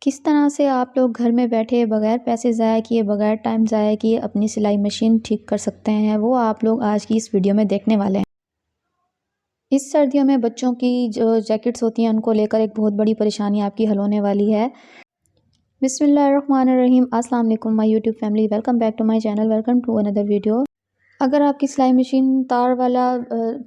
किस तरह से आप लोग घर में बैठे बगैर पैसे ज़ाया किए, बगैर टाइम ज़ाया किए अपनी सिलाई मशीन ठीक कर सकते हैं, वो आप लोग आज की इस वीडियो में देखने वाले हैं। इस सर्दियों में बच्चों की जो जैकेट्स होती हैं, उनको लेकर एक बहुत बड़ी परेशानी आपकी हल होने वाली है। बिस्मिल्लाहिर्रहमानिर्रहीम, अस्सलाम वालेकुम my YouTube family, welcome back to my channel, welcome to another video. अगर आपकी सिलाई मशीन तार वाला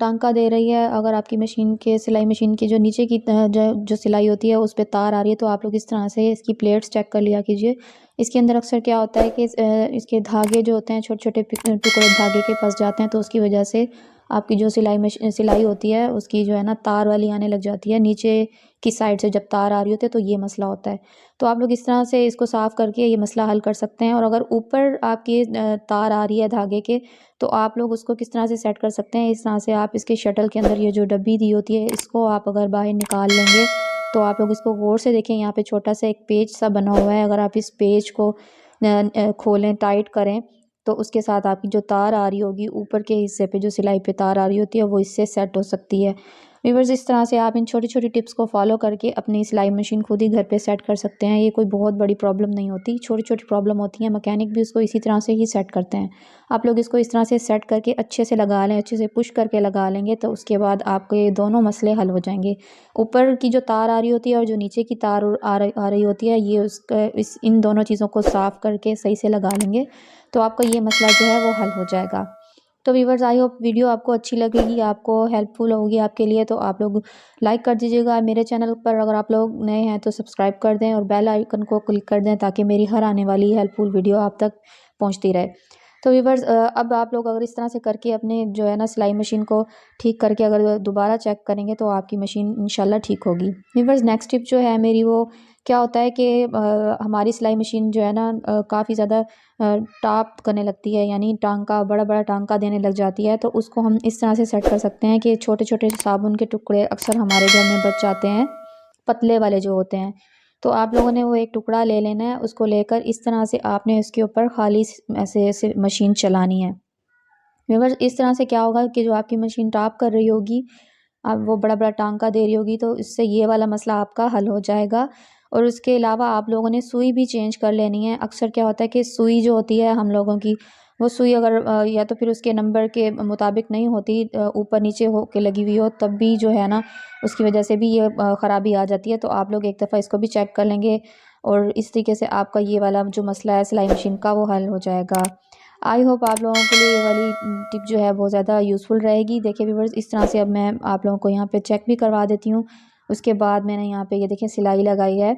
टांका दे रही है, अगर आपकी मशीन के सिलाई मशीन की जो नीचे की जो सिलाई होती है उस पे तार आ रही है, तो आप लोग इस तरह से इसकी प्लेट्स चेक कर लिया कीजिए। इसके अंदर अक्सर क्या होता है कि इसके धागे जो होते हैं छोटे-छोटे टुकड़े धागे के फँस जाते हैं, तो उसकी वजह से आपकी जो सिलाई होती है उसकी जो है ना तार वाली आने लग जाती है। नीचे की साइड से जब तार आ रही होती है तो ये मसला होता है। तो आप लोग इस तरह से इसको साफ़ करके ये मसला हल कर सकते हैं। और अगर ऊपर आपकी तार आ रही है धागे के, तो आप लोग उसको किस तरह से सेट कर सकते हैं, इस तरह से आप इसके शटल के अंदर ये जो डब्बी दी होती है, इसको आप अगर बाहर निकाल लेंगे, तो आप लोग इसको गौर से देखें। यहाँ पे छोटा सा एक पेच सा बना हुआ है, अगर आप इस पेच को खोलें, टाइट करें, तो उसके साथ आपकी जो तार आ रही होगी ऊपर के हिस्से पे, जो सिलाई पे तार आ रही होती है, वो इससे सेट हो सकती है। व्यूअर्स, इस तरह से आप इन छोटी-छोटी टिप्स को फॉलो करके अपनी सिलाई मशीन खुद ही घर पे सेट कर सकते हैं। ये कोई बहुत बड़ी प्रॉब्लम नहीं होती, छोटी-छोटी प्रॉब्लम होती हैं, मैकेनिक भी उसको इसी तरह से ही सेट करते हैं। आप लोग इसको इस तरह से सेट करके अच्छे से लगा लें, अच्छे से पुश करके लगा लेंगे, तो उसके बाद आपके दोनों मसले हल हो जाएँगे। ऊपर की जो तार आ रही होती है और जो नीचे की तार आ रही होती है, ये इन दोनों चीज़ों को साफ़ करके सही से लगा लेंगे, तो आपका ये मसला जो है वो हल हो जाएगा। तो व्यूअर्स, आई होप वीडियो आपको अच्छी लगेगी, आपको हेल्पफुल होगी आपके लिए, तो आप लोग लाइक कर दीजिएगा। मेरे चैनल पर अगर आप लोग नए हैं तो सब्सक्राइब कर दें और बेल आइकन को क्लिक कर दें, ताकि मेरी हर आने वाली हेल्पफुल वीडियो आप तक पहुंचती रहे। तो व्यूअर्स, अब आप लोग अगर इस तरह से करके अपने जो है ना सिलाई मशीन को ठीक करके अगर दोबारा चेक करेंगे, तो आपकी मशीन इंशाल्लाह ठीक होगी। व्यूअर्स, नेक्स्ट टिप जो है मेरी, वो क्या होता है कि हमारी सिलाई मशीन जो है ना काफ़ी ज़्यादा टाप करने लगती है, यानी टांका बड़ा-बड़ा टांका देने लग जाती है। तो उसको हम इस तरह से सेट कर सकते हैं कि छोटे-छोटे साबुन के टुकड़े अक्सर हमारे घर में बच जाते हैं, पतले वाले जो होते हैं। तो आप लोगों ने वो एक टुकड़ा ले लेना है, उसको लेकर इस तरह से आपने इसके ऊपर खाली ऐसे मशीन चलानी है। व्यूअर्स, इस तरह से क्या होगा कि जो आपकी मशीन टाप कर रही होगी, अब वो बड़ा-बड़ा टांका दे रही होगी, तो इससे ये वाला मसला आपका हल हो जाएगा। और उसके अलावा आप लोगों ने सुई भी चेंज कर लेनी है। अक्सर क्या होता है कि सुई जो होती है हम लोगों की, वो सुई अगर या तो फिर उसके नंबर के मुताबिक नहीं होती, ऊपर-नीचे हो के लगी हुई हो, तब भी जो है ना उसकी वजह से भी ये ख़राबी आ जाती है। तो आप लोग एक दफ़ा इसको भी चेक कर लेंगे, और इस तरीके से आपका ये वाला जो मसला है सिलाई मशीन का, वो हल हो जाएगा। आई होप आप लोगों के लिए ये वाली टिप जो है बहुत ज़्यादा यूज़फुल रहेगी। देखिए व्यूअर्स, इस तरह से अब मैं आप लोगों को यहाँ पे चेक भी करवा देती हूँ। उसके बाद मैंने यहाँ पे ये देखिए सिलाई लगाई है,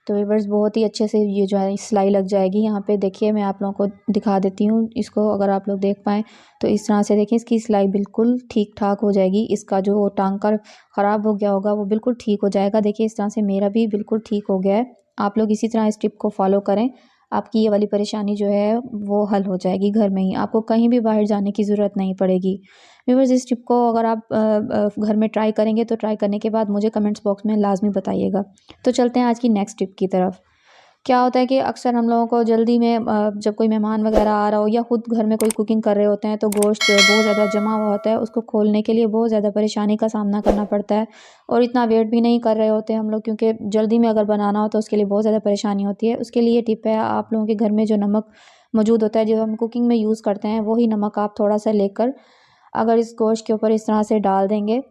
तो व्यूअर्स बहुत ही अच्छे से ये जो है सिलाई लग जाएगी। यहाँ पे देखिए मैं आप लोगों को दिखा देती हूँ इसको, अगर आप लोग देख पाएँ तो इस तरह से देखिए इसकी सिलाई बिल्कुल ठीक-ठाक हो जाएगी। इसका जो टांका ख़राब हो गया होगा वो बिल्कुल ठीक हो जाएगा। देखिए इस तरह से मेरा भी बिल्कुल ठीक हो गया है। आप लोग इसी तरह इस टिप को फ़ॉलो करें, आपकी ये वाली परेशानी जो है वो हल हो जाएगी घर में ही, आपको कहीं भी बाहर जाने की ज़रूरत नहीं पड़ेगी। व्यूअर्स, इस टिप को अगर आप घर में ट्राई करेंगे, तो ट्राई करने के बाद मुझे कमेंट्स बॉक्स में लाज़मी बताइएगा। तो चलते हैं आज की नेक्स्ट टिप की तरफ। क्या होता है कि अक्सर हम लोगों को जल्दी में जब कोई मेहमान वगैरह आ रहा हो, या खुद घर में कोई कुकिंग कर रहे होते हैं, तो गोश्त बहुत ज़्यादा जमा हुआ होता है, उसको खोलने के लिए बहुत ज़्यादा परेशानी का सामना करना पड़ता है। और इतना वेट भी नहीं कर रहे होते हम लोग, क्योंकि जल्दी में अगर बनाना हो तो उसके लिए बहुत ज़्यादा परेशानी होती है। उसके लिए टिप है, आप लोगों के घर में जो नमक मौजूद होता है, जो हम कुकिंग में यूज़ करते हैं, वही नमक आप थोड़ा सा लेकर अगर इस गोश्त के ऊपर इस तरह से डाल देंगे,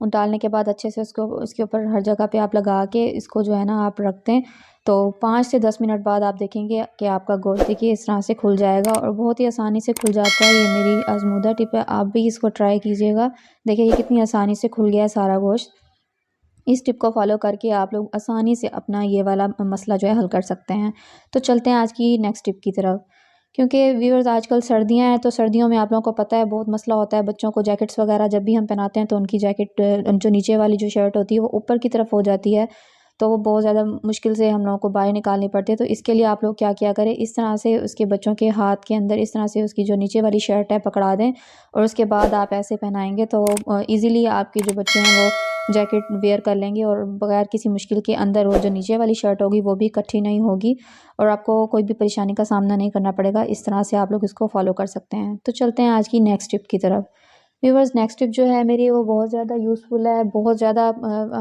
और डालने के बाद अच्छे से उसको उसके ऊपर हर जगह पे आप लगा के इसको जो है ना आप रख दें, तो 5 से 10 मिनट बाद आप देखेंगे कि आपका गोश्त देखिए इस तरह से खुल जाएगा, और बहुत ही आसानी से खुल जाता है। ये मेरी आज़मूदा टिप है, आप भी इसको ट्राई कीजिएगा। देखिए ये कितनी आसानी से खुल गया है सारा गोश्त। इस टिप को फॉलो करके आप लोग आसानी से अपना ये वाला मसला जो है हल कर सकते हैं। तो चलते हैं आज की नेक्स्ट टिप की तरफ। क्योंकि व्यूअर्स, आजकल सर्दियां हैं, तो सर्दियों में आप लोगों को पता है बहुत मसला होता है, बच्चों को जैकेट्स वगैरह जब भी हम पहनाते हैं, तो उनकी जैकेट जो नीचे वाली जो शर्ट होती है वो ऊपर की तरफ हो जाती है, तो वो बहुत ज़्यादा मुश्किल से हम लोगों को बाहर निकालनी पड़ती है। तो इसके लिए आप लोग क्या किया करें, इस तरह से उसके बच्चों के हाथ के अंदर इस तरह से उसकी जो नीचे वाली शर्ट है पकड़ा दें, और उसके बाद आप ऐसे पहनाएंगे, तो ईज़िली आपके जो बच्चे हैं वो जैकेट वेयर कर लेंगे, और बगैर किसी मुश्किल के अंदर वो जो नीचे वाली शर्ट होगी वो भी इकट्ठी नहीं होगी, और आपको कोई भी परेशानी का सामना नहीं करना पड़ेगा। इस तरह से आप लोग इसको फॉलो कर सकते हैं। तो चलते हैं आज की नेक्स्ट टिप की तरफ। व्यूअर्स, नेक्स्ट टिप जो है मेरी, वो बहुत ज़्यादा यूज़फुल है, बहुत ज़्यादा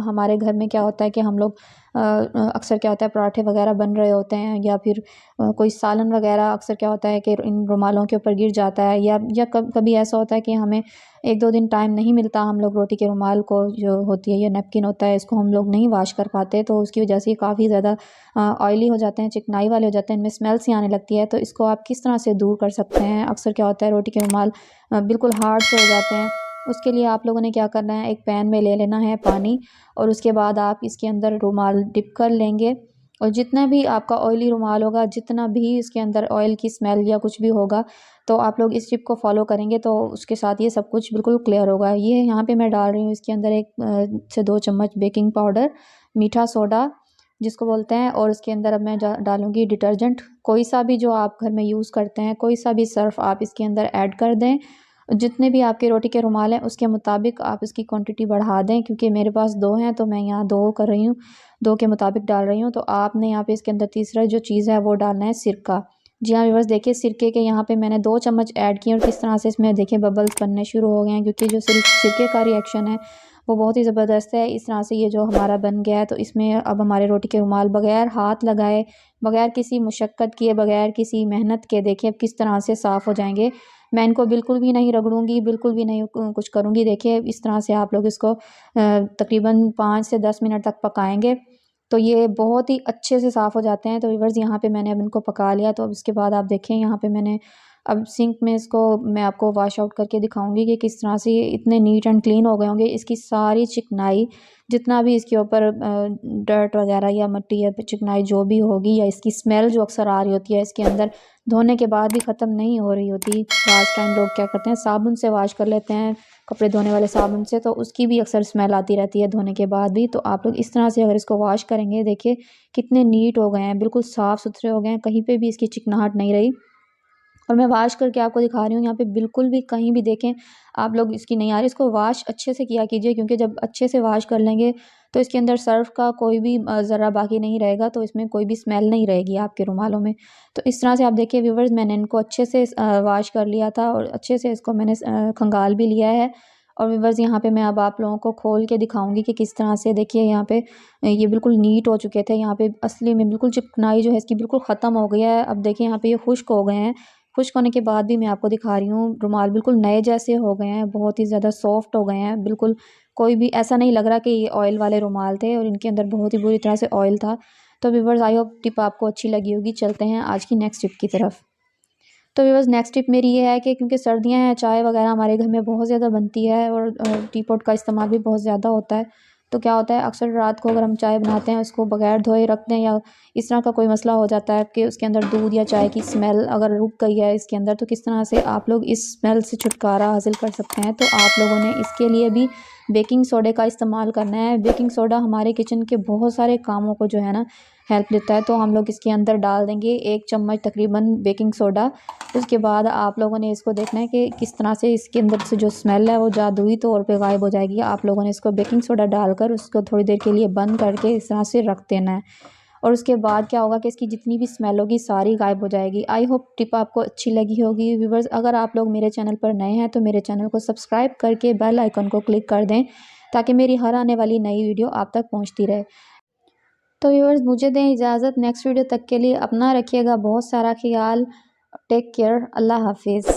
हमारे घर में क्या होता है कि हम लोग अक्सर क्या होता है पराठे वगैरह बन रहे होते हैं, या फिर कोई सालन वगैरह अक्सर क्या होता है कि इन रुमालों के ऊपर गिर जाता है, या कभी ऐसा होता है कि हमें 1-2 दिन टाइम नहीं मिलता, हम लोग रोटी के रुमाल को जो होती है, ये नैपकिन होता है, इसको हम लोग नहीं वॉश कर पाते, तो उसकी वजह से काफ़ी ज़्यादा ऑयली हो जाते हैं, चिकनाई वाले हो जाते हैं, इनमें स्मेल सी आने लगती है। तो इसको आप किस तरह से दूर कर सकते हैं? अक्सर क्या होता है रोटी के रुमाल बिल्कुल हार्ड से हो जाते हैं। उसके लिए आप लोगों ने क्या करना है, एक पैन में ले लेना है पानी, और उसके बाद आप इसके अंदर रुमाल डिप कर लेंगे, और जितना भी आपका ऑयली रुमाल होगा, जितना भी इसके अंदर ऑयल की स्मेल या कुछ भी होगा, तो आप लोग इस टिप को फॉलो करेंगे तो उसके साथ ये सब कुछ बिल्कुल क्लियर होगा। ये यहाँ पे मैं डाल रही हूँ इसके अंदर 1 से 2 चम्मच बेकिंग पाउडर, मीठा सोडा जिसको बोलते हैं, और इसके अंदर अब मैं डालूँगी डिटर्जेंट, कोई सा भी जो आप घर में यूज़ करते हैं, कोई सा भी सर्फ़ आप इसके अंदर ऐड कर दें। जितने भी आपके रोटी के रुमाल हैं उसके मुताबिक आप इसकी क्वांटिटी बढ़ा दें, क्योंकि मेरे पास 2 हैं तो मैं यहाँ 2 कर रही हूँ, 2 के मुताबिक डाल रही हूँ। तो आपने यहाँ पे इसके अंदर तीसरा जो चीज़ है वो डालना है सिरका। जी हाँ व्यूअर्स, देखिए सिरके के यहाँ पे मैंने 2 चम्मच ऐड किए, और किस तरह से इसमें देखिए बबल्स बनने शुरू हो गए हैं, क्योंकि जो सिरके का रिएक्शन है वो बहुत ही ज़बरदस्त है। इस तरह से ये जो हमारा बन गया है, तो इसमें अब हमारे रोटी के रुमाल बगैर हाथ लगाए, बगैर किसी मुशक्क़त किए, बगैर किसी मेहनत के देखिए अब किस तरह से साफ़ हो जाएंगे। मैं इनको बिल्कुल भी नहीं रगड़ूंगी, बिल्कुल भी नहीं कुछ करूँगी। देखिए इस तरह से आप लोग इसको तकरीबन 5 से 10 मिनट तक पकाएंगे, तो ये बहुत ही अच्छे से साफ़ हो जाते हैं। तो व्यूअर्स यहाँ पे मैंने अब इनको पका लिया, तो अब इसके बाद आप देखें यहाँ पे मैंने अब सिंक में इसको मैं आपको वॉश आउट करके दिखाऊंगी कि किस तरह से ये इतने नीट एंड क्लीन हो गए होंगे। इसकी सारी चिकनाई, जितना भी इसके ऊपर डर्ट वगैरह या मिट्टी या चिकनाई जो भी होगी, या इसकी स्मेल जो अक्सर आ रही होती है इसके अंदर, धोने के बाद भी ख़त्म नहीं हो रही होती। लास्ट टाइम लोग क्या करते हैं, साबुन से वॉश कर लेते हैं, कपड़े धोने वाले साबुन से, तो उसकी भी अक्सर स्मेल आती रहती है धोने के बाद भी। तो आप लोग इस तरह से अगर इसको वॉश करेंगे, देखिए कितने नीट हो गए हैं, बिल्कुल साफ़ सुथरे हो गए हैं, कहीं पे भी इसकी चिकनाहट नहीं रही। और मैं वॉश करके आपको दिखा रही हूँ, यहाँ पे बिल्कुल भी कहीं भी देखें आप लोग इसकी नहीं आ रही। इसको वॉश अच्छे से किया कीजिए, क्योंकि जब अच्छे से वॉश कर लेंगे तो इसके अंदर सर्फ़ का कोई भी ज़रा बाकी नहीं रहेगा, तो इसमें कोई भी स्मेल नहीं रहेगी आपके रुमालों में। तो इस तरह से आप देखिए व्यूअर्स, मैंने इनको अच्छे से वॉश कर लिया था, और अच्छे से इसको मैंने खंगाल भी लिया है। और व्यूअर्स यहाँ पे मैं अब आप लोगों को खोल के दिखाऊंगी कि किस तरह से देखिए यहाँ पे ये बिल्कुल नीट हो चुके थे। यहाँ पे असली में बिल्कुल चिकनाई जो है इसकी बिल्कुल ख़त्म हो गया है। अब देखिए यहाँ पे ये खुश्क हो गए हैं। खुश्क होने के बाद भी मैं आपको दिखा रही हूँ, रुमाल बिल्कुल नए जैसे हो गए हैं, बहुत ही ज़्यादा सॉफ्ट हो गए हैं, बिल्कुल कोई भी ऐसा नहीं लग रहा कि ये ऑयल वाले रुमाल थे और इनके अंदर बहुत ही बुरी तरह से ऑयल था। तो व्यूअर्स, आई होप टिप आपको अच्छी लगी होगी। चलते हैं आज की नेक्स्ट टिप की तरफ। तो व्यूअर्स, नेक्स्ट टिप मेरी ये है कि क्योंकि सर्दियाँ हैं, चाय वगैरह हमारे घर में बहुत ज़्यादा बनती है, और टी पॉट का इस्तेमाल भी बहुत ज़्यादा होता है। तो क्या होता है, अक्सर रात को अगर हम चाय बनाते हैं, उसको बगैर धोए रख दें, या इस तरह का कोई मसला हो जाता है कि उसके अंदर दूध या चाय की स्मेल अगर रुक गई है इसके अंदर, तो किस तरह से आप लोग इस स्मेल से छुटकारा हासिल कर सकते हैं। तो आप लोगों ने इसके लिए भी बेकिंग सोडे का इस्तेमाल करना है। बेकिंग सोडा हमारे किचन के बहुत सारे कामों को जो है ना हेल्प देता है। तो हम लोग इसके अंदर डाल देंगे 1 चम्मच तकरीबन बेकिंग सोडा। उसके बाद आप लोगों ने इसको देखना है कि किस तरह से इसके अंदर से जो स्मेल है वो जादुई तौर पे गायब हो जाएगी। आप लोगों ने इसको बेकिंग सोडा डालकर उसको थोड़ी देर के लिए बंद करके इस तरह से रख देना है, और उसके बाद क्या होगा कि इसकी जितनी भी स्मेल होगी सारी गायब हो जाएगी। आई होप टिप आपको अच्छी लगी होगी। व्यूवर्स, अगर आप लोग मेरे चैनल पर नए हैं तो मेरे चैनल को सब्सक्राइब करके बेल आइकन को क्लिक कर दें, ताकि मेरी हर आने वाली नई वीडियो आप तक पहुँचती रहे। तो व्यूअर्स, मुझे दें इजाज़त। नेक्स्ट वीडियो तक के लिए अपना रखिएगा बहुत सारा ख्याल। Take care. अल्लाह हाफिज़।